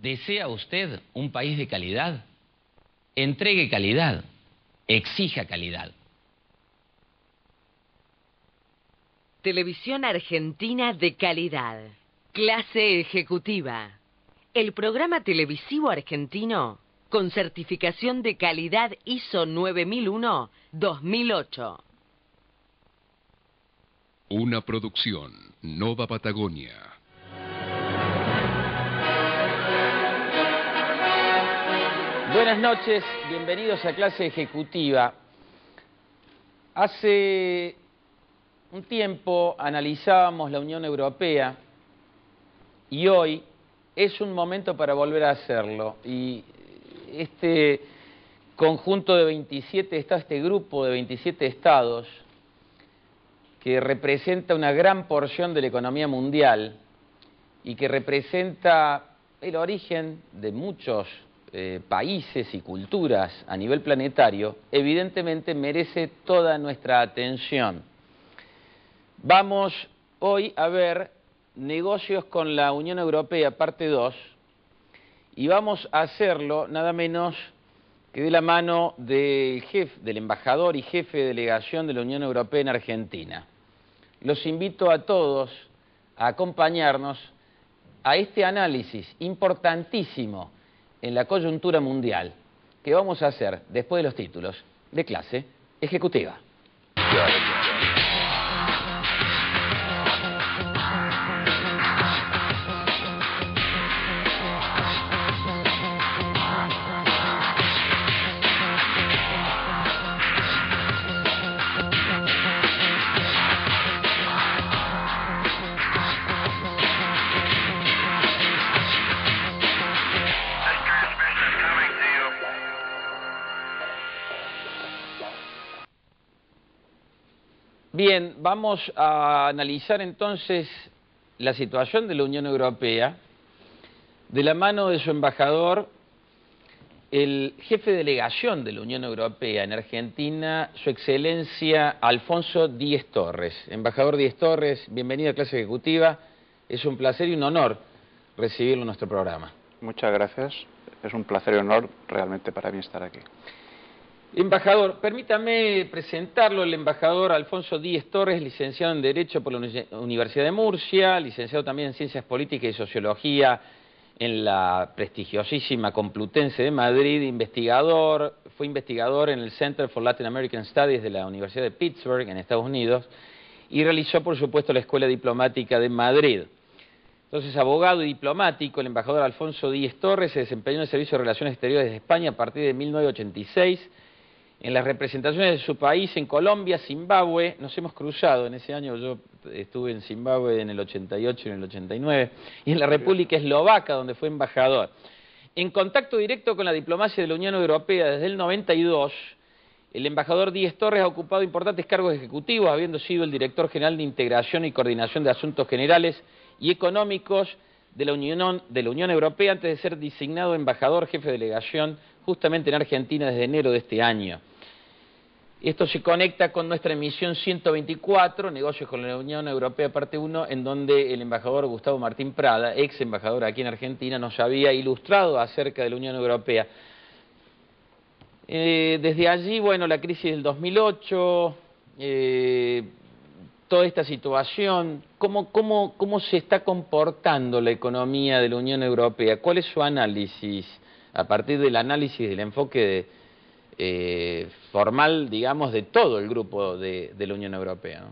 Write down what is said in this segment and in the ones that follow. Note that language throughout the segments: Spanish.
¿Desea usted un país de calidad? Entregue calidad, exija calidad. Televisión Argentina de calidad. Clase ejecutiva. El programa televisivo argentino con certificación de calidad ISO 9001-2008. Una producción Nova Patagonia. Buenas noches, bienvenidos a Clase Ejecutiva. Hace un tiempo analizábamos la Unión Europea y hoy es un momento para volver a hacerlo. Y este conjunto de 27 estados, este grupo de 27 estados, que representa una gran porción de la economía mundial y que representa el origen de muchos países y culturas a nivel planetario, evidentemente merece toda nuestra atención. Vamos hoy a ver negocios con la Unión Europea, parte 2, y vamos a hacerlo nada menos que de la mano del embajador y jefe de delegación de la Unión Europea en Argentina. Los invito a todos a acompañarnos a este análisis importantísimo en la coyuntura mundial que vamos a hacer después de los títulos de Clase Ejecutiva. Bien, vamos a analizar entonces la situación de la Unión Europea de la mano de su embajador, el jefe de delegación de la Unión Europea en Argentina, su excelencia Alfonso Díez Torres. Embajador Díez Torres, bienvenido a Clase Ejecutiva. Es un placer y un honor recibirlo en nuestro programa. Muchas gracias. Es un placer y honor realmente para mí estar aquí. Embajador, permítame presentarlo, el embajador Alfonso Díez Torres, licenciado en Derecho por la Universidad de Murcia, licenciado también en Ciencias Políticas y Sociología en la prestigiosísima Complutense de Madrid, fue investigador en el Center for Latin American Studies de la Universidad de Pittsburgh, en Estados Unidos, y realizó, por supuesto, la Escuela Diplomática de Madrid. Entonces, abogado y diplomático, el embajador Alfonso Díez Torres se desempeñó en el Servicio de Relaciones Exteriores de España a partir de 1986, en las representaciones de su país en Colombia, Zimbabue. Nos hemos cruzado en ese año, yo estuve en Zimbabue en el 88 y en el 89, y en la República Eslovaca, donde fue embajador. En contacto directo con la diplomacia de la Unión Europea desde el 92, el embajador Díez Torres ha ocupado importantes cargos ejecutivos, habiendo sido el director general de Integración y Coordinación de Asuntos Generales y Económicos de la Unión Europea, antes de ser designado embajador jefe de delegación justamente en Argentina desde enero de este año. Esto se conecta con nuestra emisión 124, Negocios con la Unión Europea, parte 1, en donde el embajador Gustavo Martín Prada, ex embajador aquí en Argentina, nos había ilustrado acerca de la Unión Europea. Desde allí, bueno, la crisis del 2008, toda esta situación, ¿cómo se está comportando la economía de la Unión Europea? ¿Cuál es su análisis, a partir del análisis del enfoque formal, digamos, de todo el grupo de la Unión Europea, ¿no?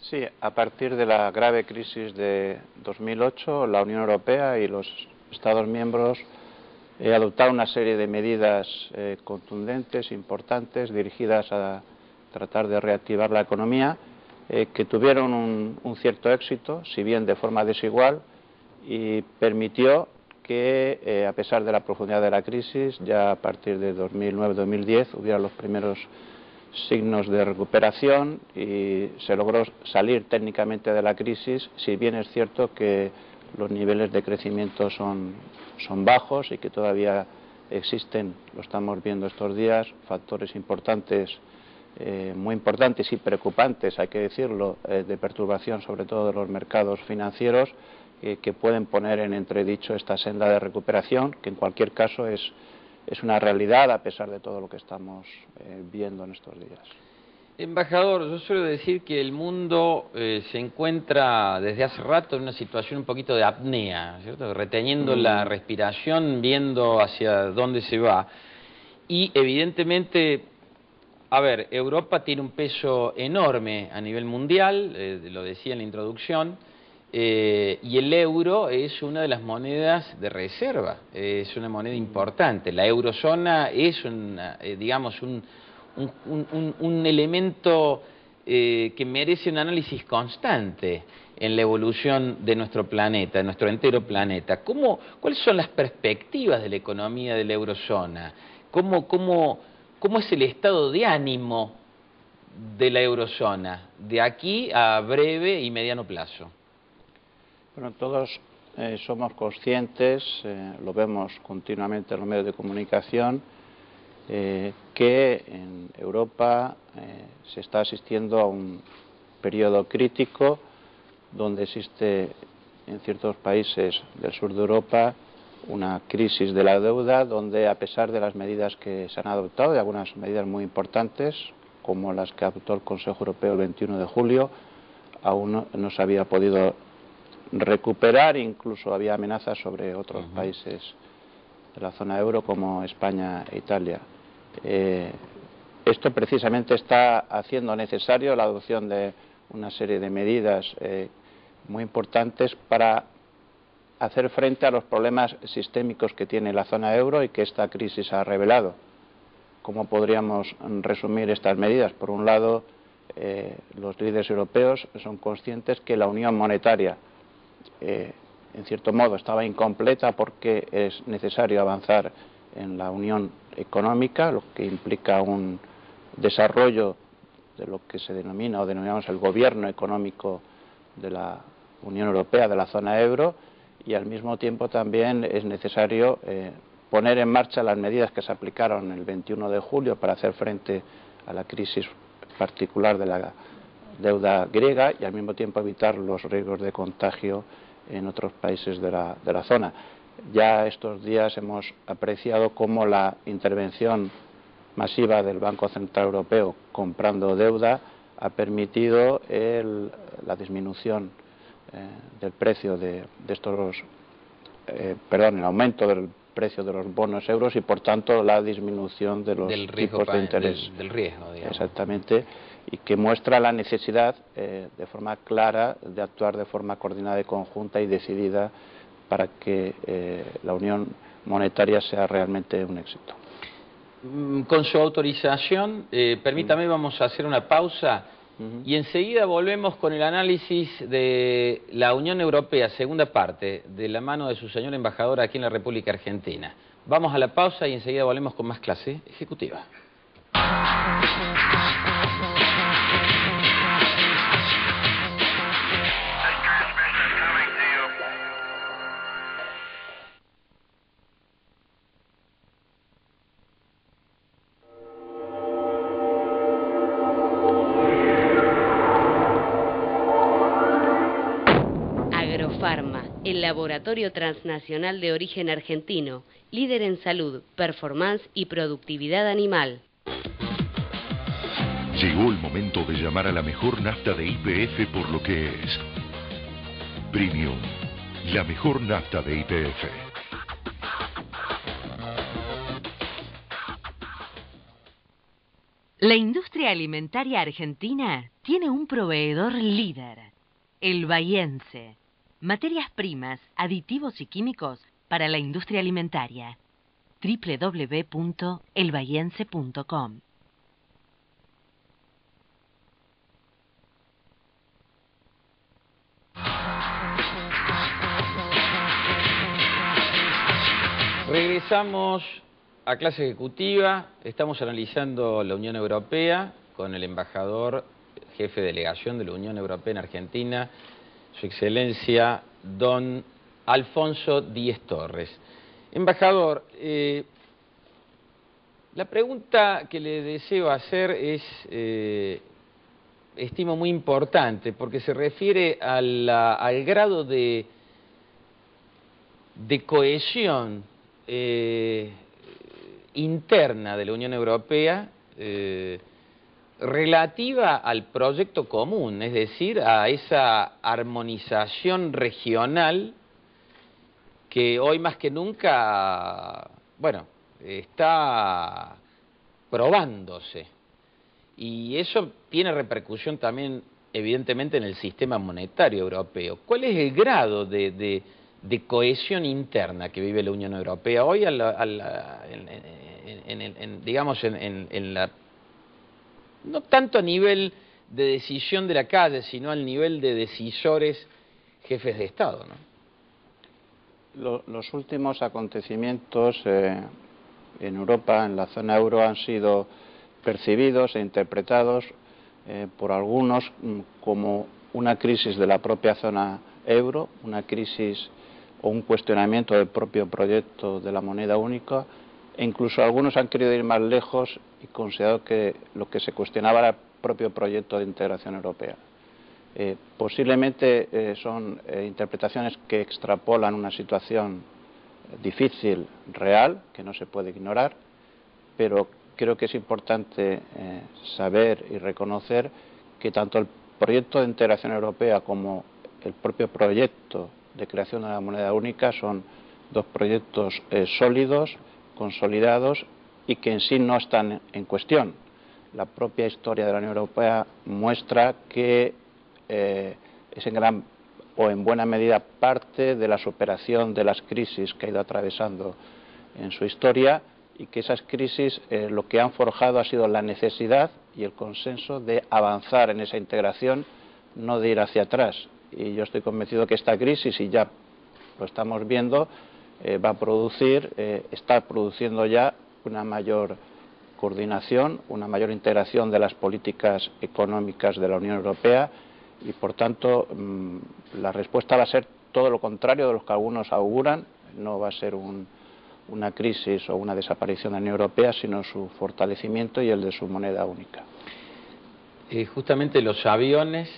Sí, a partir de la grave crisis de 2008, la Unión Europea y los Estados miembros adoptaron una serie de medidas contundentes, importantes, dirigidas a tratar de reactivar la economía, que tuvieron un cierto éxito, si bien de forma desigual, y permitió que, a pesar de la profundidad de la crisis, ya a partir de 2009-2010 hubiera los primeros signos de recuperación y se logró salir técnicamente de la crisis, si bien es cierto que los niveles de crecimiento son bajos y que todavía existen, lo estamos viendo estos días, factores importantes, muy importantes y preocupantes, hay que decirlo, de perturbación sobre todo de los mercados financieros, que pueden poner en entredicho esta senda de recuperación, que en cualquier caso es una realidad a pesar de todo lo que estamos viendo en estos días. Embajador, yo suelo decir que el mundo se encuentra desde hace rato en una situación un poquito de apnea, ¿cierto? Reteniendo la respiración, viendo hacia dónde se va. Y evidentemente, a ver, Europa tiene un peso enorme a nivel mundial, lo decía en la introducción, y el euro es una de las monedas de reserva, es una moneda importante. La eurozona es, digamos, un elemento que merece un análisis constante en la evolución de nuestro planeta, de nuestro entero planeta. ¿Cuáles son las perspectivas de la economía de la eurozona? ¿Cómo es el estado de ánimo de la eurozona de aquí a breve y mediano plazo? Bueno, todos somos conscientes, lo vemos continuamente en los medios de comunicación, que en Europa se está asistiendo a un periodo crítico donde existe en ciertos países del sur de Europa una crisis de la deuda, donde a pesar de las medidas que se han adoptado, y algunas medidas muy importantes, como las que adoptó el Consejo Europeo el 21 de julio, aún no se había podido recuperar, incluso había amenazas sobre otros países de la zona euro como España e Italia. Esto precisamente está haciendo necesario la adopción de una serie de medidas muy importantes para hacer frente a los problemas sistémicos que tiene la zona euro y que esta crisis ha revelado. ¿Cómo podríamos resumir estas medidas? Por un lado, los líderes europeos son conscientes que la unión monetaria, en cierto modo, estaba incompleta porque es necesario avanzar en la unión económica, lo que implica un desarrollo de lo que se denomina o denominamos el gobierno económico de la Unión Europea, de la zona euro, y al mismo tiempo también es necesario poner en marcha las medidas que se aplicaron el 21 de julio para hacer frente a la crisis particular de la deuda griega y al mismo tiempo evitar los riesgos de contagio en otros países de la zona. Ya estos días hemos apreciado cómo la intervención masiva del Banco Central Europeo comprando deuda ha permitido la disminución del precio de estos, el aumento del precio de los bonos euros y por tanto la disminución de los tipos de interés. Del riesgo, digamos. Exactamente, y que muestra la necesidad de forma clara de actuar de forma coordinada y conjunta y decidida para que la unión monetaria sea realmente un éxito. Con su autorización, permítame, vamos a hacer una pausa y enseguida volvemos con el análisis de la Unión Europea, segunda parte, de la mano de su señor embajador aquí en la República Argentina. Vamos a la pausa y enseguida volvemos con más clase ejecutiva. El laboratorio transnacional de origen argentino, líder en salud, performance y productividad animal. Llegó el momento de llamar a la mejor nafta de YPF por lo que es. Premium, la mejor nafta de YPF. La industria alimentaria argentina tiene un proveedor líder, el Bahiense. Materias primas, aditivos y químicos para la industria alimentaria. www.elbahiense.com. Regresamos a clase ejecutiva. Estamos analizando la Unión Europea con el embajador, jefe de delegación de la Unión Europea en Argentina, Su Excelencia, don Alfonso Díez Torres. Embajador, la pregunta que le deseo hacer es, estimo, muy importante, porque se refiere al grado de de cohesión interna de la Unión Europea relativa al proyecto común, es decir, a esa armonización regional que hoy más que nunca, bueno, está probándose. Y eso tiene repercusión también, evidentemente, en el sistema monetario europeo. ¿Cuál es el grado de cohesión interna que vive la Unión Europea hoy, digamos, en la, no tanto a nivel de decisión de la calle, sino al nivel de decisores jefes de Estado, ¿no? Los últimos acontecimientos en Europa, en la zona euro, han sido percibidos e interpretados por algunos como una crisis de la propia zona euro, una crisis o un cuestionamiento del propio proyecto de la moneda única, e incluso algunos han querido ir más lejos y considerado que lo que se cuestionaba era el propio proyecto de integración europea. Posiblemente son interpretaciones que extrapolan una situación difícil, real, que no se puede ignorar, pero creo que es importante saber y reconocer que tanto el proyecto de integración europea como el propio proyecto de creación de la moneda única son dos proyectos sólidos, consolidados y que en sí no están en cuestión. La propia historia de la Unión Europea muestra que es en gran o en buena medida parte de la superación de las crisis que ha ido atravesando en su historia, y que esas crisis lo que han forjado ha sido la necesidad y el consenso de avanzar en esa integración, no de ir hacia atrás. Y yo estoy convencido que esta crisis, y ya lo estamos viendo, va a producir, está produciendo ya una mayor coordinación, una mayor integración de las políticas económicas de la Unión Europea, y por tanto la respuesta va a ser todo lo contrario de lo que algunos auguran. No va a ser una crisis o una desaparición de la Unión Europea, sino su fortalecimiento y el de su moneda única. Justamente los aviones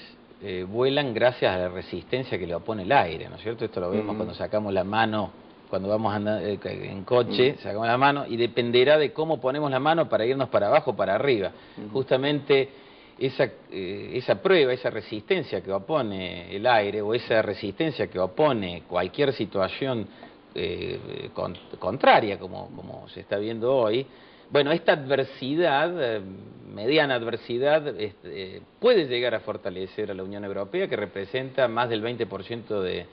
vuelan gracias a la resistencia que le opone el aire, ¿no es cierto? Esto lo vemos cuando sacamos la mano, cuando vamos andando en coche, sacamos la mano, y dependerá de cómo ponemos la mano para irnos para abajo o para arriba. Justamente esa prueba, esa resistencia que opone el aire, o esa resistencia que opone cualquier situación contraria, como se está viendo hoy, bueno, esta adversidad, mediana adversidad, puede llegar a fortalecer a la Unión Europea, que representa más del 20% de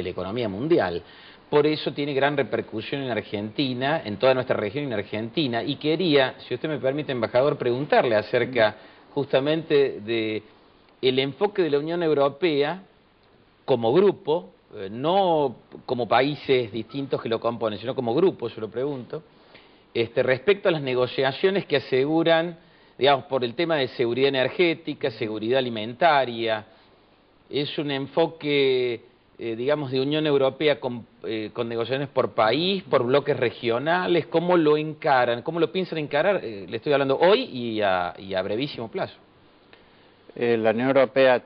la economía mundial. Por eso tiene gran repercusión en Argentina, en toda nuestra región en Argentina, y quería, si usted me permite, embajador, preguntarle acerca justamente de el enfoque de la Unión Europea como grupo, no como países distintos que lo componen, sino como grupo, yo lo pregunto, respecto a las negociaciones que aseguran, digamos, por el tema de seguridad energética, seguridad alimentaria. Es un enfoque, digamos, de Unión Europea con negociaciones por país, por bloques regionales. ¿Cómo lo encaran? ¿Cómo lo piensan encarar? Le estoy hablando hoy y a brevísimo plazo. La Unión Europea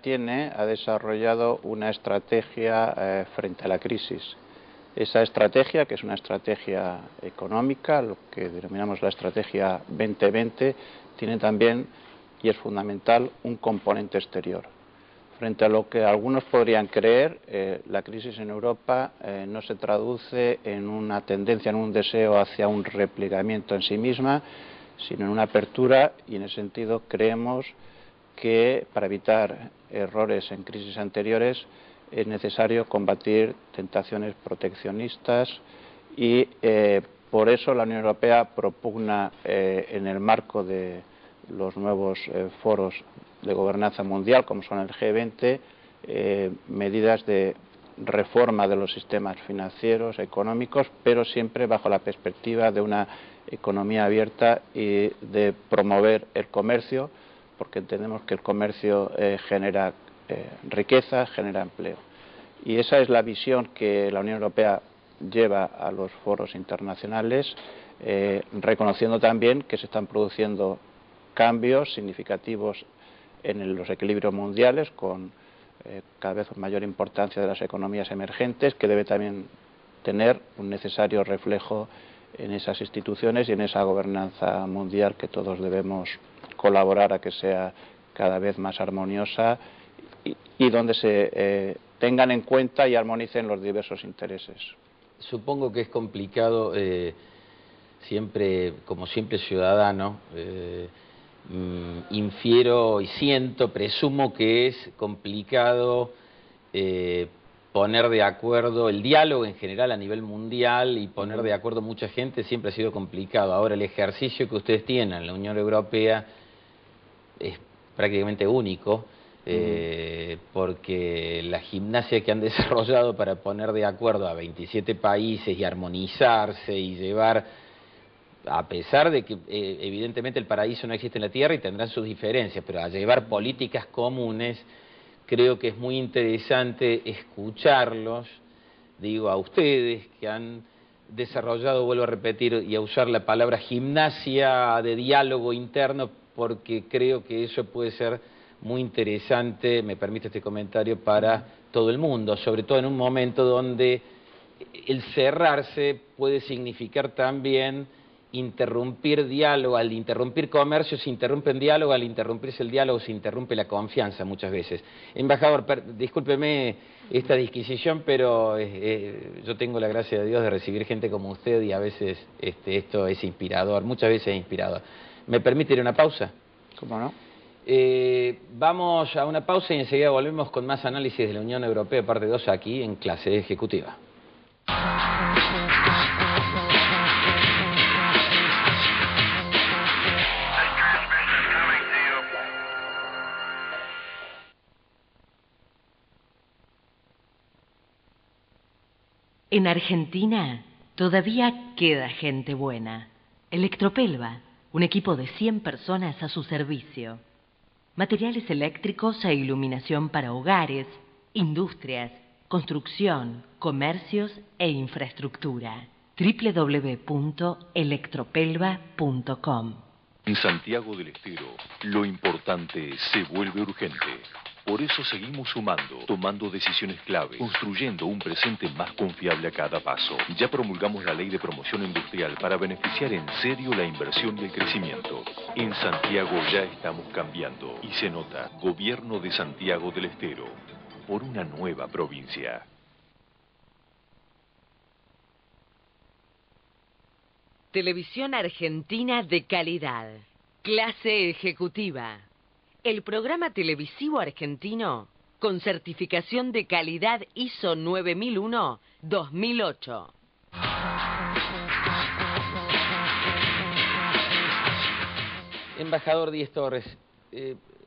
ha desarrollado una estrategia frente a la crisis. Esa estrategia, que es una estrategia económica, lo que denominamos la estrategia 2020, tiene también, y es fundamental, un componente exterior. Frente a lo que algunos podrían creer, la crisis en Europa no se traduce en una tendencia, en un deseo hacia un replegamiento en sí misma, sino en una apertura, y en ese sentido creemos que para evitar errores en crisis anteriores es necesario combatir tentaciones proteccionistas, y por eso la Unión Europea propugna en el marco de los nuevos foros de gobernanza mundial, como son el G20, medidas de reforma de los sistemas financieros, económicos, pero siempre bajo la perspectiva de una economía abierta y de promover el comercio, porque entendemos que el comercio genera riqueza, genera empleo. Y esa es la visión que la Unión Europea lleva a los foros internacionales, reconociendo también que se están produciendo cambios significativos en los equilibrios mundiales, con cada vez mayor importancia de las economías emergentes, que debe también tener un necesario reflejo en esas instituciones y en esa gobernanza mundial que todos debemos colaborar a que sea cada vez más armoniosa y donde se tengan en cuenta y armonicen los diversos intereses. Supongo que es complicado, siempre, como simple ciudadano, infiero y siento, presumo que es complicado poner de acuerdo el diálogo en general a nivel mundial y poner de acuerdo mucha gente siempre ha sido complicado. Ahora el ejercicio que ustedes tienen en la Unión Europea es prácticamente único, porque la gimnasia que han desarrollado para poner de acuerdo a 27 países y armonizarse y llevar, a pesar de que evidentemente el paraíso no existe en la tierra y tendrán sus diferencias, pero a llevar políticas comunes, creo que es muy interesante escucharlos, digo a ustedes que han desarrollado, vuelvo a repetir y a usar la palabra gimnasia de diálogo interno, porque creo que eso puede ser muy interesante, me permite este comentario, para todo el mundo, sobre todo en un momento donde el cerrarse puede significar también interrumpir diálogo. Al interrumpir comercio se interrumpe el diálogo, al interrumpirse el diálogo se interrumpe la confianza muchas veces. Embajador, discúlpeme esta disquisición, pero yo tengo la gracia de Dios de recibir gente como usted y a veces esto es inspirador, muchas veces es inspirador. ¿Me permite ir a una pausa? ¿Cómo no? Vamos a una pausa y enseguida volvemos con más análisis de la Unión Europea, parte 2, aquí en Clase Ejecutiva. En Argentina todavía queda gente buena. Electropelva, un equipo de 100 personas a su servicio. Materiales eléctricos e iluminación para hogares, industrias, construcción, comercios e infraestructura. www.electropelva.com. En Santiago del Estero, lo importante se vuelve urgente. Por eso seguimos sumando, tomando decisiones clave, construyendo un presente más confiable a cada paso. Ya promulgamos la Ley de Promoción Industrial para beneficiar en serio la inversión y el crecimiento. En Santiago ya estamos cambiando y se nota. Gobierno de Santiago del Estero, por una nueva provincia. Televisión argentina de calidad. Clase ejecutiva. El programa televisivo argentino con certificación de calidad ISO 9001-2008. Embajador Díez Torres,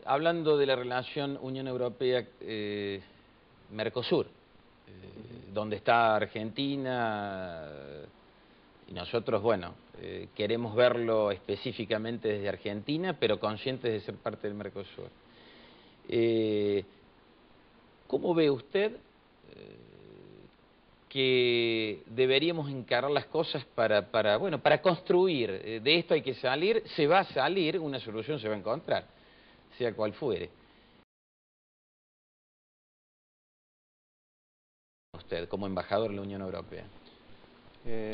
hablando de la relación Unión Europea-Mercosur, donde está Argentina, y nosotros, bueno, queremos verlo específicamente desde Argentina, pero conscientes de ser parte del Mercosur. ¿Cómo ve usted que deberíamos encarar las cosas para construir? De esto hay que salir, se va a salir, una solución se va a encontrar, sea cual fuere. Usted, como embajador de la Unión Europea.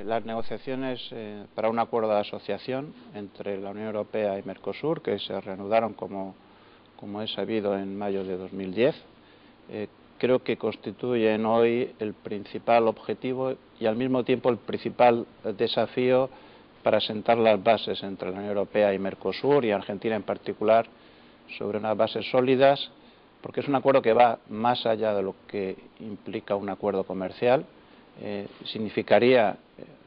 Las negociaciones para un acuerdo de asociación entre la Unión Europea y Mercosur, que se reanudaron, como es sabido, en mayo de 2010, creo que constituyen hoy el principal objetivo y al mismo tiempo el principal desafío para sentar las bases entre la Unión Europea y Mercosur, y Argentina en particular, sobre unas bases sólidas, porque es un acuerdo que va más allá de lo que implica un acuerdo comercial. Significaría,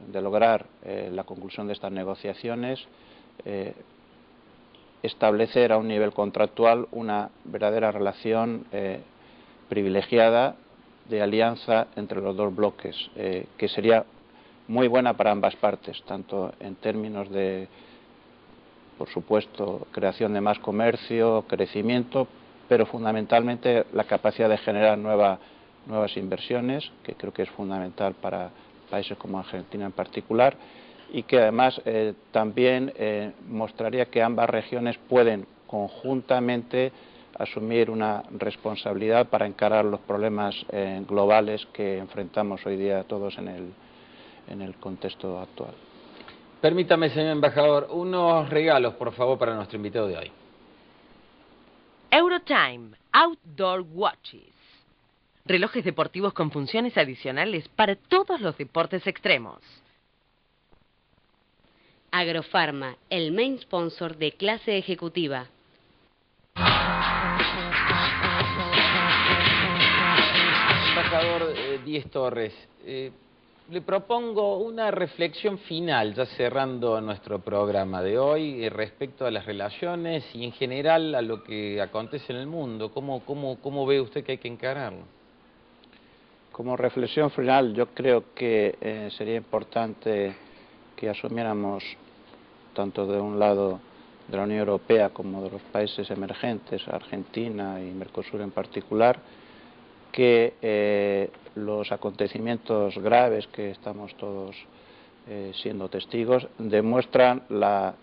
de lograr la conclusión de estas negociaciones, establecer a un nivel contractual una verdadera relación privilegiada de alianza entre los dos bloques, que sería muy buena para ambas partes, tanto en términos de, por supuesto, creación de más comercio, crecimiento, pero fundamentalmente la capacidad de generar nuevas inversiones, que creo que es fundamental para países como Argentina en particular, y que además también mostraría que ambas regiones pueden conjuntamente asumir una responsabilidad para encarar los problemas globales que enfrentamos hoy día todos en en el contexto actual. Permítame, señor embajador, unos regalos, por favor, para nuestro invitado de hoy. Eurotime Outdoor Watches. Relojes deportivos con funciones adicionales para todos los deportes extremos. Agrofarma, el main sponsor de Clase Ejecutiva. Embajador Díez Torres, le propongo una reflexión final, ya cerrando nuestro programa de hoy, respecto a las relaciones y en general a lo que acontece en el mundo. ¿Cómo ve usted que hay que encararlo? Como reflexión final, yo creo que sería importante que asumiéramos, tanto de un lado de la Unión Europea como de los países emergentes, Argentina y Mercosur en particular, que los acontecimientos graves que estamos todos siendo testigos demuestran la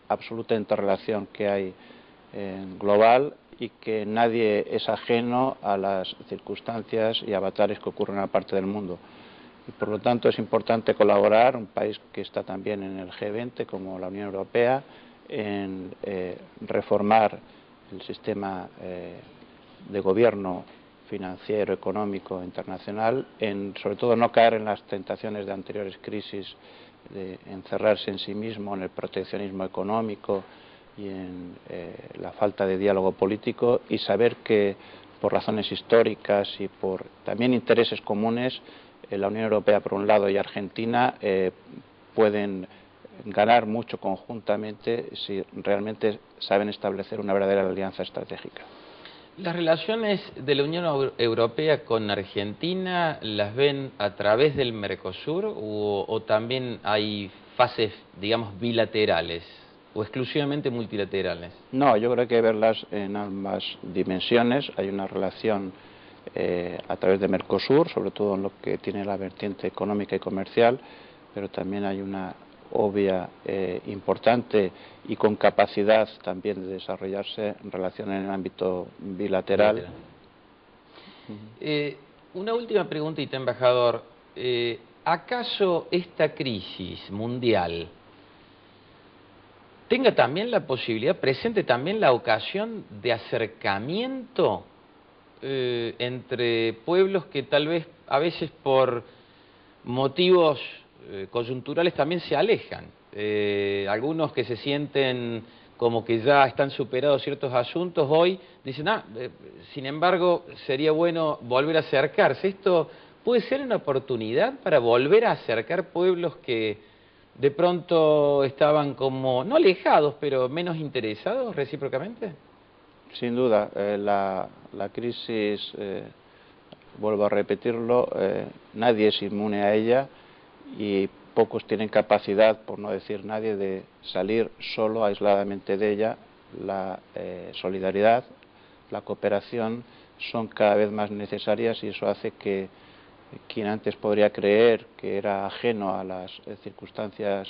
absoluta interrelación que hay global y que nadie es ajeno a las circunstancias y avatares que ocurren en una parte del mundo. Y por lo tanto es importante colaborar, un país que está también en el G20 como la Unión Europea, en reformar el sistema de gobierno financiero, económico, internacional, en sobre todo no caer en las tentaciones de anteriores crisis, de encerrarse en sí mismo, en el proteccionismo económico y en la falta de diálogo político, y saber que por razones históricas y por también intereses comunes, la Unión Europea por un lado y Argentina pueden ganar mucho conjuntamente si realmente saben establecer una verdadera alianza estratégica. ¿Las relaciones de la Unión Europea con Argentina las ven a través del Mercosur o también hay fases, digamos, bilaterales o exclusivamente multilaterales? No, yo creo que hay que verlas en ambas dimensiones. Hay una relación a través de Mercosur, sobre todo en lo que tiene la vertiente económica y comercial, pero también hay una obvia, importante y con capacidad también de desarrollarse en relación en el ámbito bilateral. Una última preguntita, embajador. ¿Acaso esta crisis mundial tenga también la posibilidad, presente también la ocasión de acercamiento entre pueblos que tal vez a veces por motivos coyunturales también se alejan? Algunos que se sienten como que ya están superados ciertos asuntos hoy dicen, sin embargo sería bueno volver a acercarse. ¿Esto puede ser una oportunidad para volver a acercar pueblos que de pronto estaban como, no alejados, pero menos interesados recíprocamente? Sin duda, la crisis, vuelvo a repetirlo, nadie es inmune a ella y pocos tienen capacidad, por no decir nadie, de salir solo, aisladamente de ella. La solidaridad, la cooperación son cada vez más necesarias y eso hace que quien antes podría creer que era ajeno a las circunstancias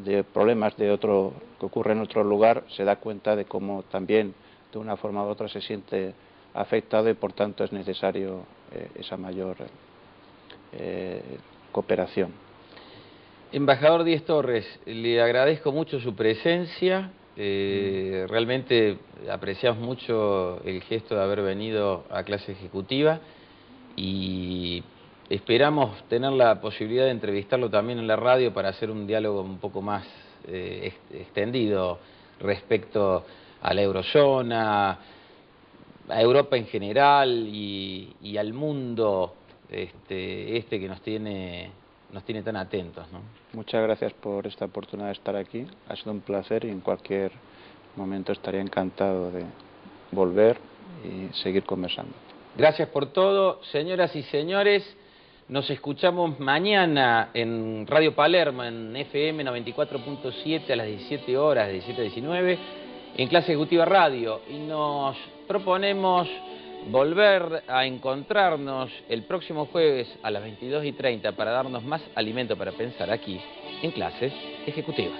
de problemas de otro que ocurre en otro lugar, se da cuenta de cómo también de una forma u otra se siente afectado y por tanto es necesario esa mayor cooperación. Embajador Díez Torres, le agradezco mucho su presencia, realmente apreciamos mucho el gesto de haber venido a Clase Ejecutiva y esperamos tener la posibilidad de entrevistarlo también en la radio para hacer un diálogo un poco más extendido respecto a la eurozona, a Europa en general y al mundo que nos tiene tan atentos, ¿no? Muchas gracias por esta oportunidad de estar aquí. Ha sido un placer y en cualquier momento estaría encantado de volver y seguir conversando. Gracias por todo, señoras y señores. Nos escuchamos mañana en Radio Palermo, en FM 94.7 a las 17 horas, de 17 a 19, en Clase Ejecutiva Radio. Y nos proponemos volver a encontrarnos el próximo jueves a las 22:30 para darnos más alimento para pensar aquí, en Clase Ejecutiva.